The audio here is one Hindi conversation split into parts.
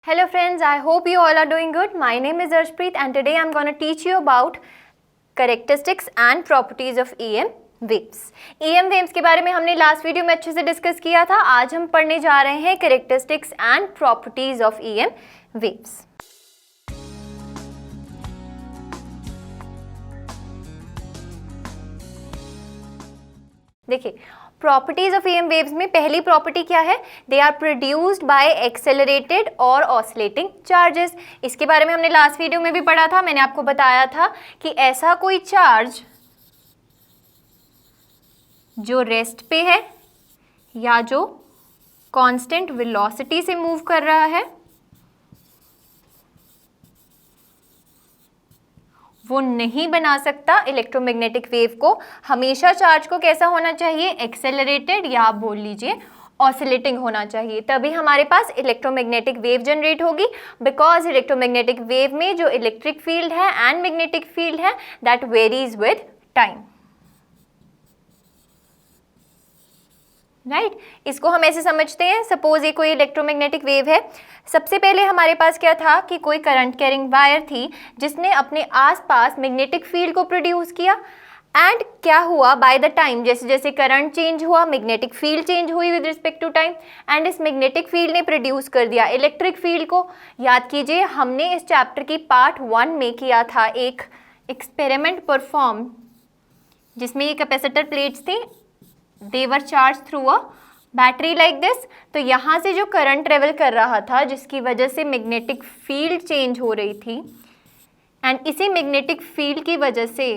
Hello friends, I hope you all are doing good. My name is Arshpreet and today I am going to teach you about characteristics and properties of EM waves. EM waves के बारे में हमने लास्ट वीडियो में अच्छे से डिस्कस किया था. आज हम पढ़ने जा रहे हैं characteristics and properties of EM waves. देखिए, प्रॉपर्टीज ऑफ EM वेव्स में पहली प्रॉपर्टी क्या है? They are produced by accelerated और ऑसिलेटिंग चार्जेस. इसके बारे में हमने लास्ट वीडियो में भी पढ़ा था. मैंने आपको बताया था कि ऐसा कोई चार्ज जो रेस्ट पे है या जो कांस्टेंट वेलोसिटी से मूव कर रहा है वो नहीं बना सकता इलेक्ट्रोमैग्नेटिक वेव को. हमेशा चार्ज को कैसा होना चाहिए? एक्सेलरेटेड या आप बोल लीजिए ऑसिलेटिंग होना चाहिए. तभी हमारे पास इलेक्ट्रोमैग्नेटिक वेव जनरेट होगी. बिकॉज इलेक्ट्रोमैग्नेटिक वेव में जो इलेक्ट्रिक फील्ड है एंड मैग्नेटिक फील्ड है that varies with time. Right, इसको हम ऐसे समझते हैं. सपोज ये कोई इलेक्ट्रोमैग्नेटिक वेव है. सबसे पहले हमारे पास क्या था कि कोई करंट कैरिंग वायर थी जिसने अपने आसपास मैग्नेटिक फील्ड को प्रोड्यूस किया. एंड क्या हुआ? बाय द टाइम जैसे जैसे करंट चेंज हुआ मैग्नेटिक फील्ड चेंज हुई with respect to time. And इस मैग्नेटिक फील्ड ने प्रोड्यूस कर दिया इलेक्ट्रिक फील्ड को. याद कीजिए, हमने इस चैप्टर की पार्ट 1 में किया था एक एक्सपेरिमेंट परफॉर्म जिसमें ये कैपेसिटर प्लेट्स थी. They were charged through a battery like this. तो यहाँ से जो करंट ट्रेवल कर रहा था जिसकी वजह से मैग्नेटिक फील्ड चेंज हो रही थी एंड इसी मैग्नेटिक फील्ड की वजह से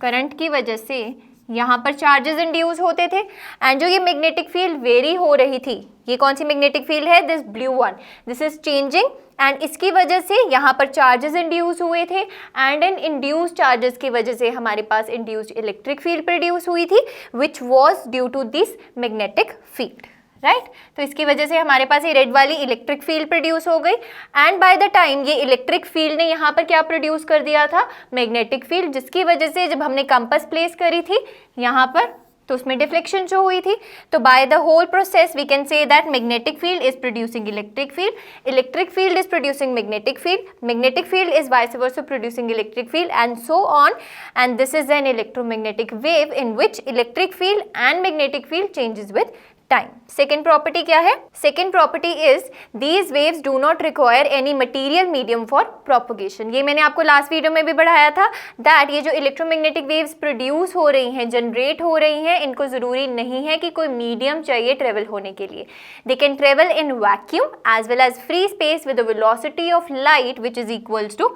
करंट की वजह से यहाँ पर चार्जेस इंड्यूस होते थे. एंड जो ये मैग्नेटिक फील्ड वेरी हो रही थी, ये कौन सी मैग्नेटिक फील्ड है? This blue one. This is changing and इसकी वजह से यहाँ पर चार्जेस इंड्यूस हुए थे एंड इन इंड्यूस चार्जेस की वजह से हमारे पास इंड्यूस्ड इलेक्ट्रिक फील्ड प्रोड्यूस हुई थी which was due to this magnetic field. Right, तो इसकी वजह से हमारे पास ये रेड वाली इलेक्ट्रिक फील्ड प्रोड्यूस हो गई. एंड बाय द टाइम ये इलेक्ट्रिक फील्ड ने यहाँ पर क्या प्रोड्यूस कर दिया था? मैग्नेटिक फील्ड, जिसकी वजह से जब हमने कंपास प्लेस करी थी यहाँ पर तो उसमें डिफ्लेक्शन शो हुई थी. तो by the whole process we can say that magnetic field is producing electric field, electric field is producing magnetic field, magnetic field is vice versa producing electric field and so on. And this is an electromagnetic wave in which electric field and magnetic field changes with time. Second property क्या है? Second property is these waves do not require any material medium for propagation. ये मैंने आपको लास्ट वीडियो में भी बढ़ाया था दैट ये जो इलेक्ट्रोमैग्नेटिक वेव्स प्रोड्यूस हो रही हैं, जनरेट हो रही हैं, इनको ज़रूरी नहीं है कि कोई मीडियम चाहिए ट्रेवल होने के लिए. They can travel in vacuum as well as free space with the velocity of light which is equals to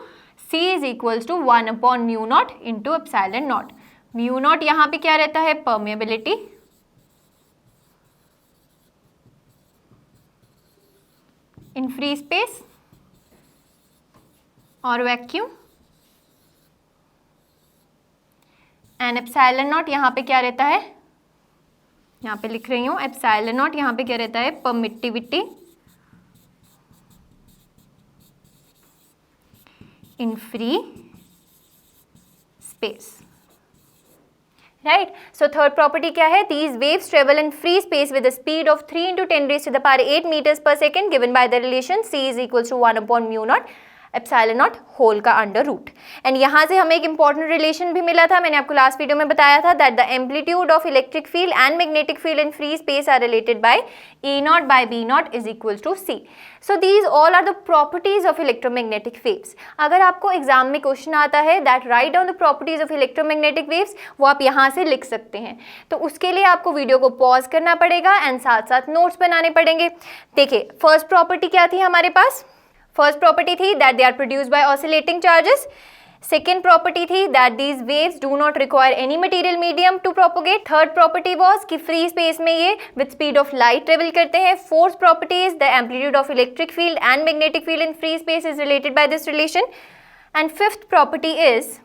c is equals to 1/μ0 into epsilon naught. μ0 यहाँ पे क्या रहता है? परमेबिलिटी. इन फ्री स्पेस और वैक्यूम एंड एप्सिलॉन नॉट यहाँ पे क्या रहता है? यहाँ पे लिख रही हूँ एप्सिलॉन नॉट यहाँ पे क्या रहता है? Permittivity in free space. Right, so third property क्या है? These waves travel in free space with the speed of 3 × 10⁻⁸ meters per second given by the relation c is equals to 1/μ0 epsilon naught whole का अंडर रूट. एंड यहाँ से हमें एक इंपॉर्टेंट रिलेशन भी मिला था. मैंने आपको लास्ट वीडियो में बताया था that the amplitude of electric field and magnetic field in free space are related by E0 by B0 is equals to c. So these all are the properties of electromagnetic waves. अगर आपको एग्जाम में क्वेश्चन आता है that write down the properties of electromagnetic waves, वो आप यहाँ से लिख सकते हैं. तो उसके लिए आपको वीडियो को पॉज करना पड़ेगा एंड साथ साथ नोट्स बनाने पड़ेंगे. देखिए, फर्स्ट प्रॉपर्टी क्या थी हमारे पास? फर्स्ट प्रॉपर्टी थी that they are produced by oscillating charges. Second property थी that these waves do not require any material medium to propagate. Third property was कि फ्री स्पेस में ये with speed of light travel करते हैं. Fourth property is the amplitude of electric field and magnetic field in free space is related by this relation. And fifth property is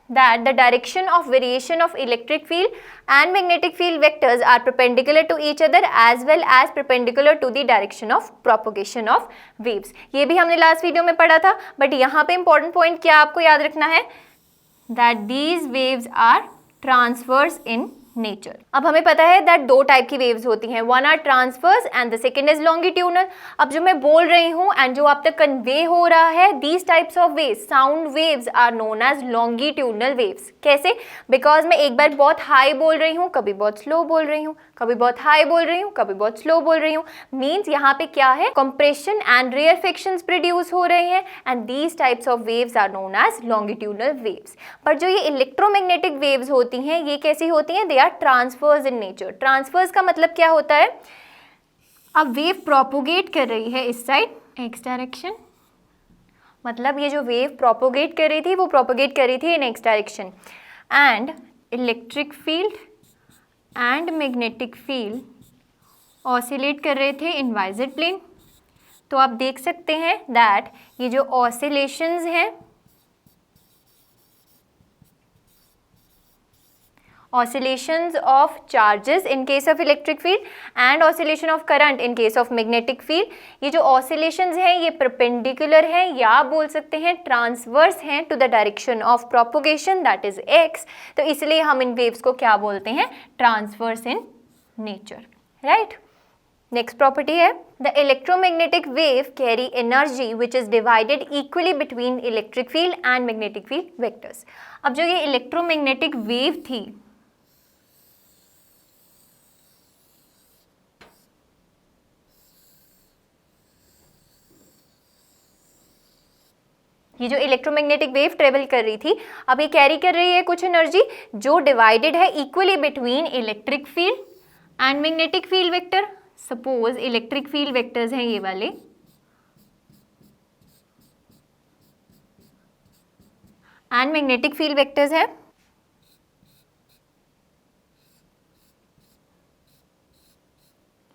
that the direction of variation of electric field and magnetic field vectors are perpendicular to each other as well as perpendicular to the direction of propagation of waves. ये भी हमने लास्ट वीडियो में पढ़ा था. बट यहाँ पे इंपॉर्टेंट पॉइंट क्या आपको याद रखना है? that these waves are transverse in nature. अब हमें पता है दैट दो टाइप की वेव्स होती हैं, one are transverse and the second is longitudinal. अब जो मैं बोल रही हूँ एंड जो आप तक कन्वे हो रहा है, these types of waves, sound waves are known as longitudinal waves. कैसे? बिकॉज मैं एक बार बहुत हाई बोल रही हूँ, कभी बहुत स्लो बोल रही हूँ, कभी बहुत हाई बोल रही हूँ, कभी बहुत स्लो बोल रही हूँ। मीन्स यहाँ पे क्या है, कंप्रेशन एंड रेयरफिक्शंस प्रोड्यूस हो रहे हैं and these types of waves are known as longitudinal waves. पर जो ये इलेक्ट्रोमैग्नेटिक वेव्स होती हैं, ये कैसी होती हैं? They are transverse in nature. Transverse का मतलब क्या होता है? अब वेव प्रोपोगेट कर रही है इस साइड एक्स डायरेक्शन, मतलब ये जो वेव प्रोपोगेट कर रही थी वो प्रोपोगेट कर रही थी in x direction, and electric field and magnetic field oscillate कर रहे थे इन वाइजेड प्लेन। तो आप देख सकते हैं दैट ये जो ऑसिलेशंस हैं, oscillations of charges in case of electric field and oscillation of current in case of magnetic field, ये जो oscillations हैं ये perpendicular हैं या आप बोल सकते हैं transverse हैं to the direction of propagation that is x। तो इसलिए हम इन waves को क्या बोलते हैं? transverse in nature, right? Next property है the electromagnetic wave carry energy which is divided equally between electric field and magnetic field vectors. अब जो ये इलेक्ट्रोमैग्नेटिक वेव थी, ये जो इलेक्ट्रोमैग्नेटिक वेव ट्रेवल कर रही थी, अब ये कैरी कर रही है कुछ एनर्जी जो डिवाइडेड है equally between electric field and magnetic field vector. Suppose electric field vectors हैं ये वाले, एंड मैग्नेटिक फील्ड वेक्टर्स हैं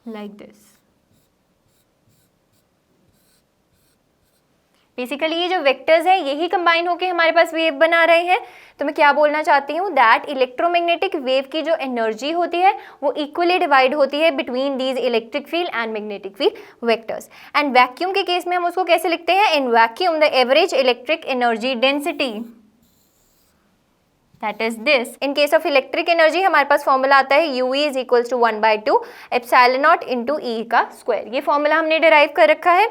लाइक दिस। बेसिकली ये जो वेक्टर्स हैं यही कंबाइन होकर हमारे पास वेव बना रहे हैं। तो मैं क्या बोलना चाहती हूँ दैट इलेक्ट्रोमैग्नेटिक वेव की जो एनर्जी होती है वो इक्वली डिवाइड होती है between these electric field and magnetic field vectors. And vacuum के केस में हम उसको कैसे लिखते हैं? In vacuum the average electric energy density that is this. In case of electric energy हमारे पास फॉर्मूला आता है U E is equals to 1/2 epsilon naught into E का स्क्वायर। ये फॉर्मूला हमने डिराइव कर रखा है।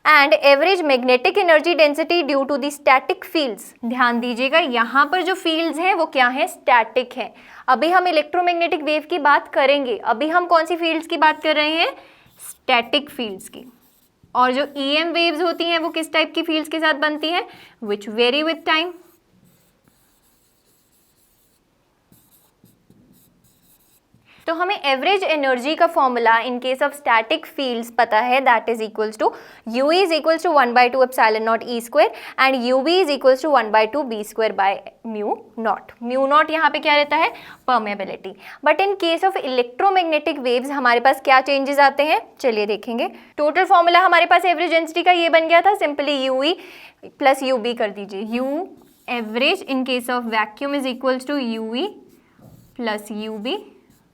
And average magnetic energy density due to the static fields. ध्यान दीजिएगा यहाँ पर जो फील्ड्स हैं वो क्या है? स्टैटिक है। अभी हम इलेक्ट्रोमैग्नेटिक वेव की बात करेंगे, अभी हम कौन सी फील्ड्स की बात कर रहे हैं? स्टैटिक फील्ड्स की। और जो EM वेव्स होती हैं वो किस टाइप की फील्ड्स के साथ बनती हैं? Which vary with time. तो हमें एवरेज एनर्जी का formula in case of static fields पता है, that is equals to U is equals to 1/2 epsilon naught E square and UB is equals to 1/2 B square by mu naught. Mu naught यहाँ पे क्या रहता है? Permeability. But in case of electromagnetic waves हमारे पास क्या चेंजेस आते हैं? चलिए देखेंगे। टोटल फॉर्मूला हमारे पास एवरेज डेंसिटी का ये बन गया था, सिंपली UE प्लस UB कर दीजिए। U average in case of vacuum is equals to UE plus UB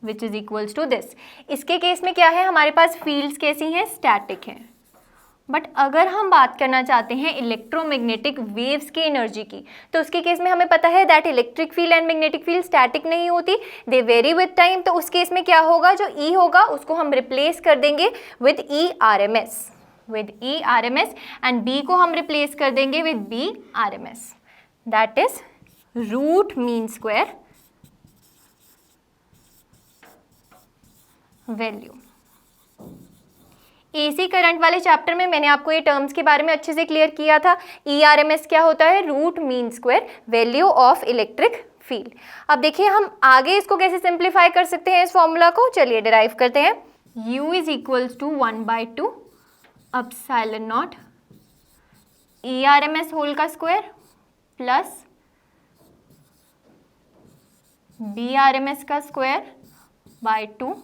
which is equals to this. इसके केस में क्या है? हमारे पास फील्ड्स कैसी हैं? स्टैटिक हैं। बट अगर हम बात करना चाहते हैं इलेक्ट्रोमैग्नेटिक वेव्स की एनर्जी की, तो उसके केस में हमें पता है that electric field and magnetic field static नहीं होती, दे वेरी विथ टाइम। तो उस केस में क्या होगा? जो E होगा उसको हम रिप्लेस कर देंगे विद ERMS, एंड B को हम रिप्लेस कर देंगे with BRMS, that is root mean square value. AC current वाले चैप्टर में मैंने आपको ये टर्म्स के बारे में अच्छे से क्लियर किया था। ERMS क्या होता है? Root mean square value of electric field. अब देखिए हम आगे इसको कैसे सिंप्लीफाई कर सकते हैं इस फॉर्मूला को, चलिए डिराइव करते हैं। U is equals to 1/2 epsilon naught ERMS whole का स्क्वायर प्लस BRMS का स्क्वायर बाय 2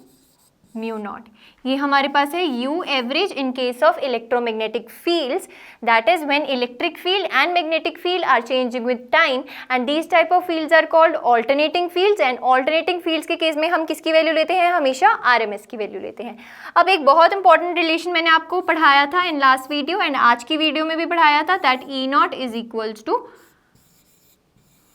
म्यू नॉट। ये हमारे पास है U average in case of electromagnetic fields, that is when electric field and magnetic field are changing with time and these type of fields are called alternating fields. And alternating fields के केस में हम किसकी वैल्यू लेते हैं? हमेशा RMS की वैल्यू लेते हैं। अब एक बहुत इंपॉर्टेंट रिलेशन मैंने आपको पढ़ाया था इन लास्ट वीडियो एंड आज की वीडियो में भी पढ़ाया था, that E0 is equals to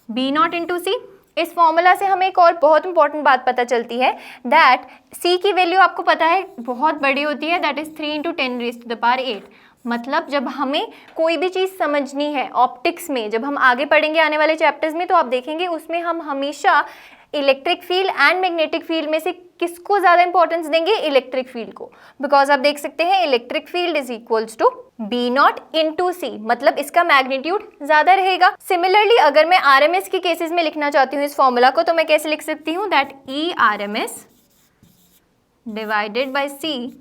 B0 into C। इस फॉर्मूला से हमें एक और बहुत इंपॉर्टेंट बात पता चलती है दैट c की वैल्यू आपको पता है बहुत बड़ी होती है, दैट इज 3 × 10⁸ मतलब जब हमें कोई भी चीज़ समझनी है ऑप्टिक्स में, जब हम आगे पढ़ेंगे आने वाले चैप्टर्स में तो आप देखेंगे उसमें हम हमेशा electric field and magnetic field में से किसको ज़्यादा इंपॉर्टेंस देंगे, इलेक्ट्रिक फील्ड को, बिकॉज आप देख सकते हैं electric field is equals to B0 × C, मतलब इसका मैग्नीट्यूड ज़्यादा रहेगा। सिमिलरली अगर मैं RMS के केसेस में लिखना चाहती हूँ इस फॉर्मूला को तो मैं कैसे लिख सकती हूँ, that ERMS divided by C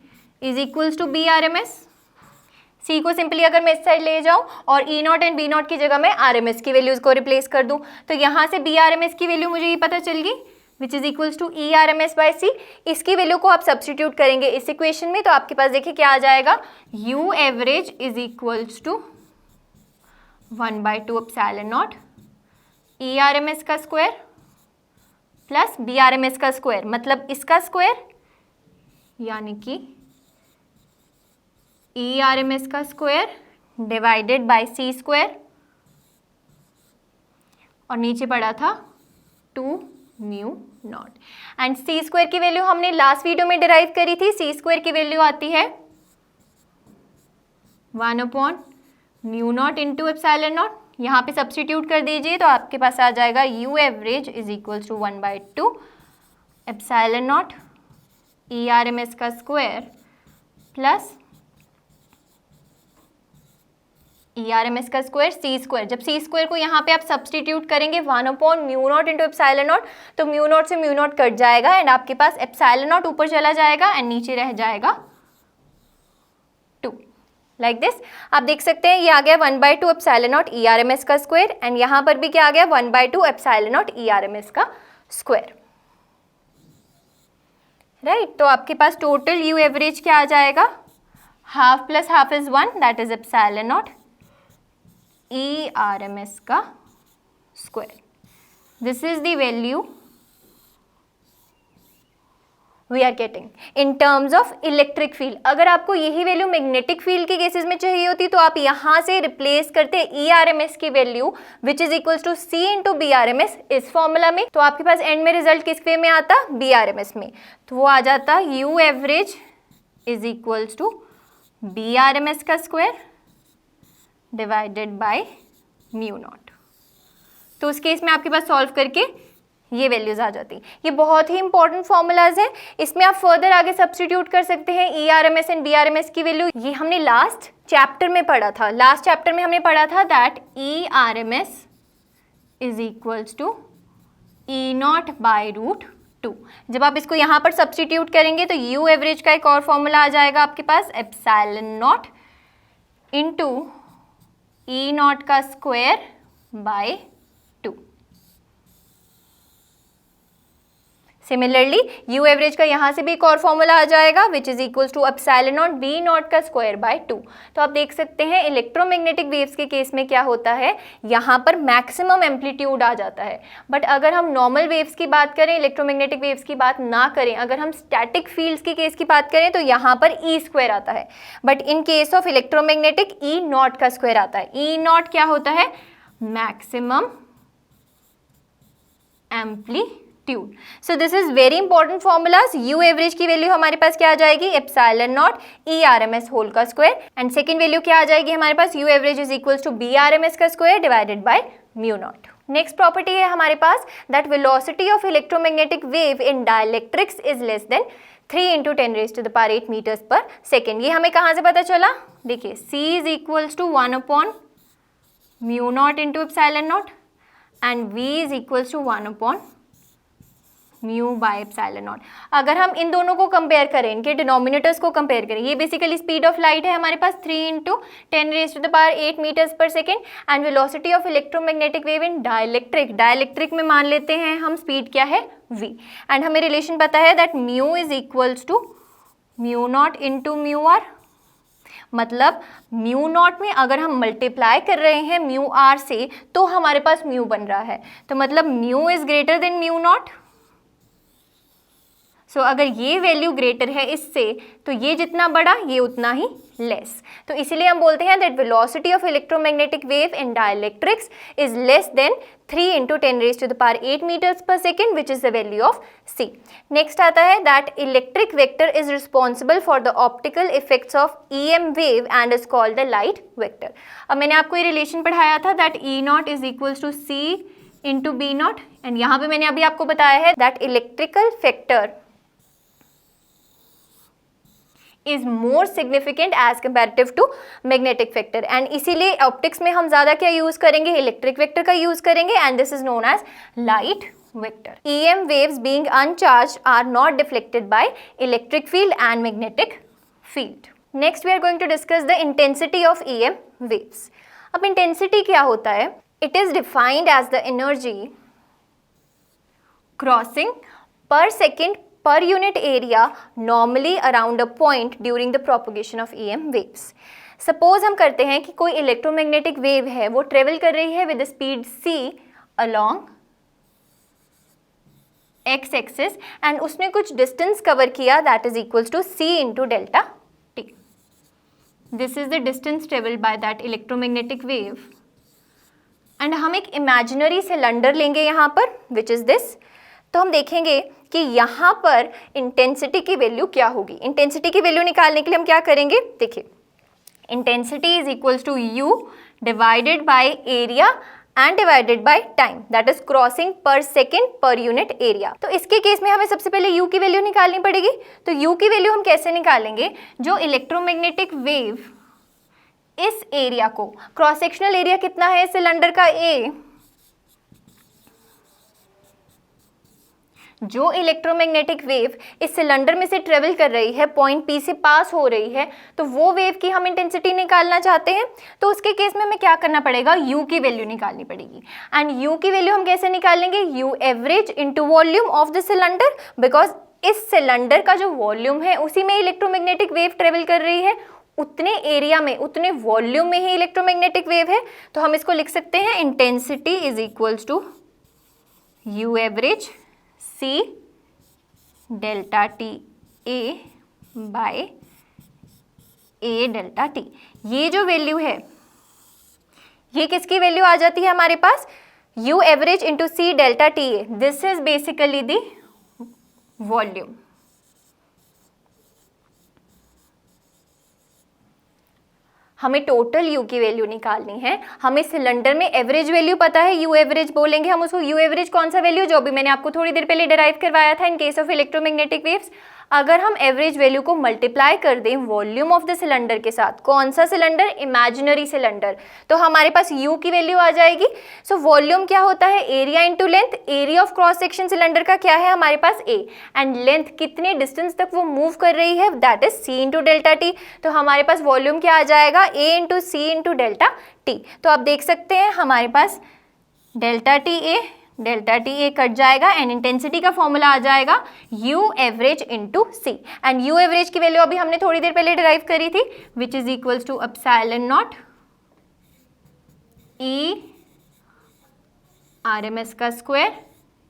is equals to BRMS। C को सिंपली अगर मैं इस साइड ले जाऊं और E0 एंड B0 की जगह मैं RMS की वैल्यूज़ को रिप्लेस कर दूं तो यहाँ से BRMS की वैल्यू मुझे ये पता चल गई which is equals to ERMS by C। इसकी वैल्यू को आप सब्स्टिट्यूट करेंगे इस इक्वेशन में तो आपके पास देखिए क्या आ जाएगा, U average is equals to 1/2 epsilon naught ERMS का स्क्वायर प्लस BRMS का स्क्वायर, मतलब इसका स्क्वायर यानी कि ERMS का square divided by C square और नीचे पड़ा था 2μ0 एंड C स्क्वायर की वैल्यू हमने लास्ट वीडियो में डिराइव करी थी। C स्क्वायर की वैल्यू आती है 1/μ0 × एप्सिलॉन नॉट। यहाँ पे सब्स्टिट्यूट कर दीजिए तो आपके पास आ जाएगा U average is equals to 1/2 epsilon naught ERMS का स्क्वायर प्लस ERMS का स्क्वायर C स्क्वायर। जब C स्क्वायर को यहाँ पे आप सब्स्टिट्यूट करेंगे 1/μ0 × एप्सिलॉन नॉट तो μ0 से μ0 कट जाएगा एंड आपके पास एप्सिलॉन नॉट ऊपर चला जाएगा एंड नीचे रह जाएगा 2 लाइक दिस। आप देख सकते हैं ये आ गया 1/2 एप्सिलॉन नॉट ERMS का स्क्वायर एंड यहाँ पर भी क्या आ गया 1/2 एप्सिलॉन नॉट ERMS का स्क्वायर, राइट। तो आपके पास टोटल U एवरेज क्या आ जाएगा, half plus half is 1 that is epsilon naught ERMS का square. This is the value we are getting in terms of electric field. अगर आपको यही वैल्यू मैग्नेटिक फील्ड के केसेस में चाहिए होती तो आप यहाँ से रिप्लेस करते ERMS की value which is equals to C × BRMS इस फॉर्मूला में, तो आपके पास एंड में रिजल्ट किस वे में आता, BRMS में, तो वो आ जाता U average is equals to BRMS का स्क्वायर डिवाइडेड बाय μ0। तो उस केस में आपके पास सॉल्व करके ये वैल्यूज आ जाती। ये बहुत ही इंपॉर्टेंट फॉर्मूलाज है, इसमें आप फर्दर आगे सब्स्टिट्यूट कर सकते हैं ERMS एंड BRMS की वैल्यू। ये हमने लास्ट चैप्टर में पढ़ा था, लास्ट चैप्टर में हमने पढ़ा था that ERMS is equals to E0/√2। जब आप इसको यहाँ पर सब्स्टिट्यूट करेंगे तो U एवरेज का एक और फॉर्मूला आ जाएगा आपके पास, एप्सिलॉन नॉट इंटू E0 का square by 2। Similarly U average का यहाँ से भी एक और फॉर्मूला आ जाएगा which is equals to epsilon not B0 का स्क्वायर बाय 2। तो आप देख सकते हैं इलेक्ट्रोमैग्नेटिक वेव्स के केस में क्या होता है, यहाँ पर मैक्सिमम एम्पलीट्यूड आ जाता है। बट अगर हम नॉर्मल वेव्स की बात करें, इलेक्ट्रोमैग्नेटिक वेव्स की बात ना करें, अगर हम स्टैटिक फील्ड्स के केस की बात करें तो यहाँ पर E स्क्वायर आता है, but in case of electromagnetic E0 का स्क्वायर आता है। E0 क्या होता है, maximum amplitude. So this is very important formulas. U average की वैल्यू हमारे पास क्या आ जाएगी, एप्सिलॉन नॉट ERMS होल का स्क्वायर एंड सेकंड वैल्यू क्या आ जाएगी हमारे पास, U average is equals to BRMS का square divided by μ0। Next property है हमारे पास that velocity of electromagnetic wave in dielectrics is less than 3 × 10⁸ metres per second. ये हमें कहाँ से पता चला, देखिए C is equals to 1/μ0 × epsilon naught and V is equals to 1/μ by epsilon naught. अगर हम इन दोनों को कंपेयर करें, इनके डिनोमिनेटर्स को कंपेयर करें, ये बेसिकली स्पीड ऑफ लाइट है हमारे पास 3 × 10⁸ metres per second and velocity of electromagnetic wave in dielectric में मान लेते हैं हम स्पीड क्या है v एंड हमें रिलेशन पता है that mu is equals to μ0 × μr। मतलब μ0 में अगर हम मल्टीप्लाई कर रहे हैं μr से तो हमारे पास म्यू बन रहा है, तो मतलब म्यू इज ग्रेटर देन μ0। सो अगर ये वैल्यू ग्रेटर है इससे तो ये जितना बड़ा ये उतना ही लेस। तो इसीलिए हम बोलते हैं that velocity of electromagnetic wave in dielectrics is less than 3 × 10⁸ meters per second, which is the value of C. Next आता है that electric vector is responsible for the optical effects of EM wave and is called the light vector. अब मैंने आपको ये रिलेशन पढ़ाया था that E0 is equals to C × B0, and यहाँ पे मैंने अभी आपको बताया है that electrical factor is more significant as comparative to magnetic factor, and इसीलिए ऑप्टिक्स में हम ज़्यादा क्या यूज़ करेंगे, इलेक्ट्रिक वेक्टर का यूज़ करेंगे, and this is known as light vector. EM waves being uncharged are not deflected by electric field and magnetic field. Next we are going to discuss the intensity of EM waves. अब intensity क्या होता है? It is defined as the energy crossing per second per unit area normally around a point during the propagation of EM waves. Suppose हम करते हैं कि कोई इलेक्ट्रोमैग्नेटिक वेव है, वो ट्रेवल कर रही है with speed c along x axis and उसने कुछ डिस्टेंस कवर किया that is equals to c × ΔT. This is the distance travelled by that electromagnetic wave, and हम एक इमेजिनरी सिलेंडर लेंगे यहाँ पर विच इज दिस. तो हम देखेंगे कि यहाँ पर इंटेंसिटी की वैल्यू क्या होगी. इंटेंसिटी की वैल्यू निकालने के लिए हम क्या करेंगे, देखिए intensity is equals to U divided by area and divided by time, that is crossing per second per unit area. तो इसके केस में हमें सबसे पहले U की वैल्यू निकालनी पड़ेगी. तो U की वैल्यू हम कैसे निकालेंगे, जो इलेक्ट्रोमैग्नेटिक वेव इस एरिया को, क्रॉस सेक्शनल एरिया कितना है सिलेंडर का A, जो इलेक्ट्रोमैग्नेटिक वेव इस सिलेंडर में से ट्रेवल कर रही है, पॉइंट P से पास हो रही है, तो वो वेव की हम इंटेंसिटी निकालना चाहते हैं. तो उसके केस में हमें क्या करना पड़ेगा, U की वैल्यू निकालनी पड़ेगी. एंड U की वैल्यू हम कैसे निकालेंगे, U average into volume of the cylinder, because इस सिलेंडर का जो वॉल्यूम है उसी में इलेक्ट्रोमैग्नेटिक वेव ट्रेवल कर रही है, उतने एरिया में उतने वॉल्यूम में ही इलेक्ट्रोमैग्नेटिक वेव है. तो हम इसको लिख सकते हैं intensity is equals to U average C ΔT A by A ΔT. ये जो वैल्यू है ये किसकी वैल्यू आ जाती है हमारे पास, U average into C ΔT A. This is basically the volume. हमें टोटल U की वैल्यू निकालनी है. हमें सिलेंडर में एवरेज वैल्यू पता है, U एवरेज बोलेंगे हम उसको. U एवरेज कौन सा वैल्यू, जो भी मैंने आपको थोड़ी देर पहले डिराइव करवाया था इन केस ऑफ इलेक्ट्रोमैग्नेटिक वेव्स. अगर हम एवरेज वैल्यू को मल्टीप्लाई कर दें वॉल्यूम ऑफ द सिलेंडर के साथ, कौन सा सिलेंडर, इमेजिनरी सिलेंडर, तो हमारे पास U की वैल्यू आ जाएगी. सो वॉल्यूम क्या होता है, area into length. Area of cross section cylinder का क्या है हमारे पास A, एंड लेंथ कितने डिस्टेंस तक वो मूव कर रही है दैट इज C × ΔT. तो हमारे पास वॉल्यूम क्या आ जाएगा, A × C × ΔT. तो आप देख सकते हैं हमारे पास ΔT A कट जाएगा एंड इंटेंसिटी का फॉर्मूला आ जाएगा U average into C. And U average की वैल्यू अभी हमने थोड़ी देर पहले डिराइव करी थी which is equals to ε0 E RMS का square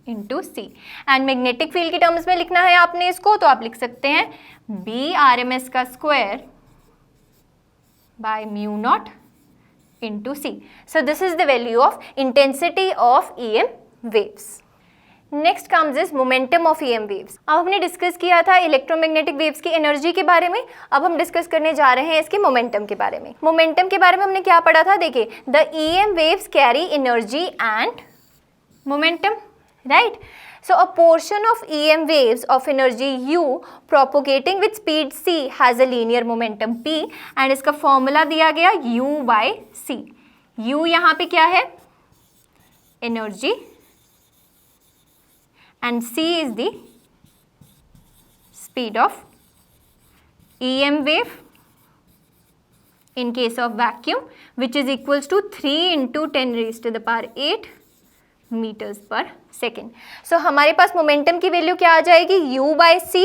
into C. And magnetic field की टर्म्स में लिखना है आपने इसको, तो आप लिख सकते हैं B RMS का square bye μ0 into C. So this is the value of intensity of EM waves. Next comes is momentum of EM waves. अब हमने डिस्कस किया था इलेक्ट्रोमैग्नेटिक वेव्स की एनर्जी के बारे में, अब हम डिस्कस करने जा रहे हैं इसके मोमेंटम के बारे में. मोमेंटम के बारे में हमने क्या पढ़ा था, देखिए the EM waves carry energy and momentum, right? So a portion of EM waves of energy U propagating with speed c has a linear momentum p, and इसका फॉर्मूला दिया गया U by c. U यहाँ पे क्या है, energy, and c is the speed of EM wave in case of vacuum, which is equals to 3 × 10⁸ meters per second. So हमारे पास मोमेंटम की वैल्यू क्या आ जाएगी, U by c.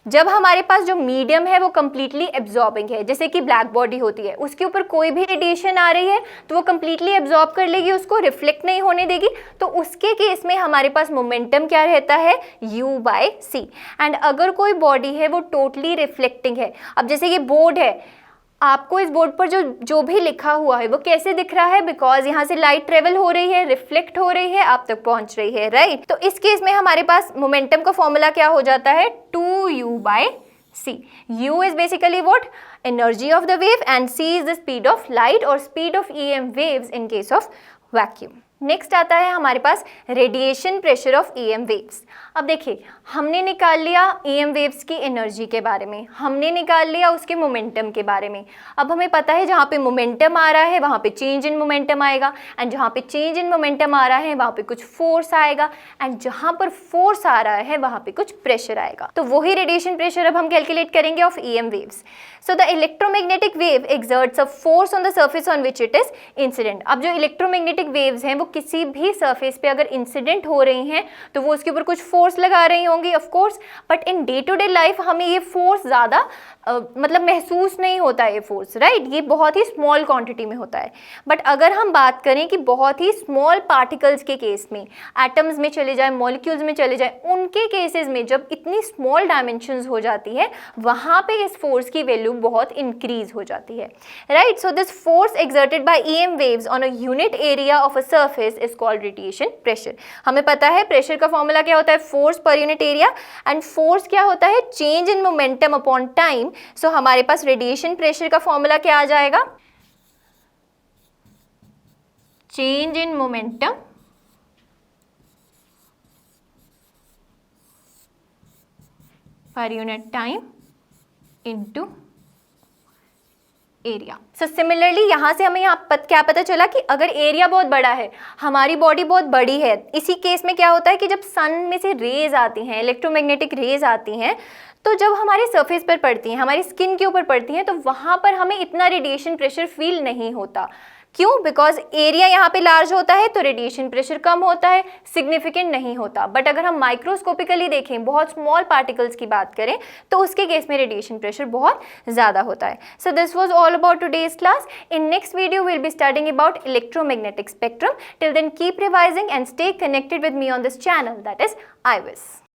जब हमारे पास जो मीडियम है वो कम्प्लीटली एब्जॉर्बिंग है, जैसे कि ब्लैक बॉडी होती है, उसके ऊपर कोई भी रेडिएशन आ रही है तो वो कम्प्लीटली एब्जॉर्ब कर लेगी, उसको रिफ्लेक्ट नहीं होने देगी, तो उसके केस में हमारे पास मोमेंटम क्या रहता है, u/c। एंड अगर कोई बॉडी है वो टोटली रिफ्लेक्टिंग है, अब जैसे ये बोर्ड है, आपको इस बोर्ड पर जो भी लिखा हुआ है वो कैसे दिख रहा है, बिकॉज यहाँ से लाइट ट्रेवल हो रही है, रिफ्लेक्ट हो रही है, आप तक पहुंच रही है, राइट। तो इस केस में हमारे पास मोमेंटम का फॉर्मूला क्या हो जाता है, 2u/c। u is basically what, energy of the wave, and c is the speed of light or speed of EM waves in case of vacuum। Next आता है हमारे पास radiation pressure of EM waves. अब देखिए, हमने निकाल लिया EM वेव्स की एनर्जी के बारे में, हमने निकाल लिया उसके मोमेंटम के बारे में। अब हमें पता है जहाँ पे मोमेंटम आ रहा है वहाँ पे चेंज इन मोमेंटम आएगा, एंड जहाँ पे चेंज इन मोमेंटम आ रहा है वहाँ पे कुछ फोर्स आएगा, एंड जहाँ पर फोर्स आ रहा है वहाँ पे कुछ प्रेशर आएगा। तो वही रेडिएशन प्रेशर अब हम कैलकुलेट करेंगे of EM waves. So the electromagnetic wave exerts a force on the surface on which it is incident. अब जो इलेक्ट्रोमैग्नेटिक वेव्स हैं वो किसी भी सरफेस पे अगर इंसिडेंट हो रही हैं तो वो उसके ऊपर कुछ फोर्स लगा रही होंगी of course, but in day to day life हमें ये फोर्स ज़्यादा मतलब महसूस नहीं होता है ये फोर्स, राइट। ये बहुत ही स्मॉल क्वांटिटी में होता है। बट अगर हम बात करें कि बहुत ही स्मॉल पार्टिकल्स के केस में, एटम्स में चले जाए, मॉलिक्यूल्स में चले जाए, उनके केसेस में जब इतनी स्मॉल डायमेंशंस हो जाती है वहाँ पे इस फोर्स की वैल्यू बहुत इंक्रीज हो जाती है, right. So this force exerted by EM waves on a unit area of a surface is called radiation pressure. हमें पता है प्रेशर का फॉर्मूला क्या होता है, फोर्स पर यूनिट एरिया, एंड फोर्स क्या होता है, change in momentum upon time. So हमारे पास रेडिएशन प्रेशर का फॉर्मूला क्या आ जाएगा, change in momentum per unit time into area. So similarly यहाँ से हमें क्या पता चला कि अगर एरिया बहुत बड़ा है, हमारी बॉडी बहुत बड़ी है, इसी केस में क्या होता है कि जब सन में से रेज आती हैं, इलेक्ट्रोमैग्नेटिक रेज आती हैं, तो जब हमारे सरफेस पर पड़ती हैं, हमारी स्किन के ऊपर पड़ती हैं, तो वहाँ पर हमें इतना रेडिएशन प्रेशर फील नहीं होता। क्यों? बिकॉज एरिया यहाँ पे लार्ज होता है तो रेडिएशन प्रेशर कम होता है, सिग्निफिकेंट नहीं होता। बट अगर हम माइक्रोस्कोपिकली देखें, बहुत स्मॉल पार्टिकल्स की बात करें, तो उसके केस में रेडिएशन प्रेशर बहुत ज़्यादा होता है। So this was all about today's class. In next video will be studying about electromagnetic spectrum. Till then keep revising and stay connected with me on this channel, that is IVIS।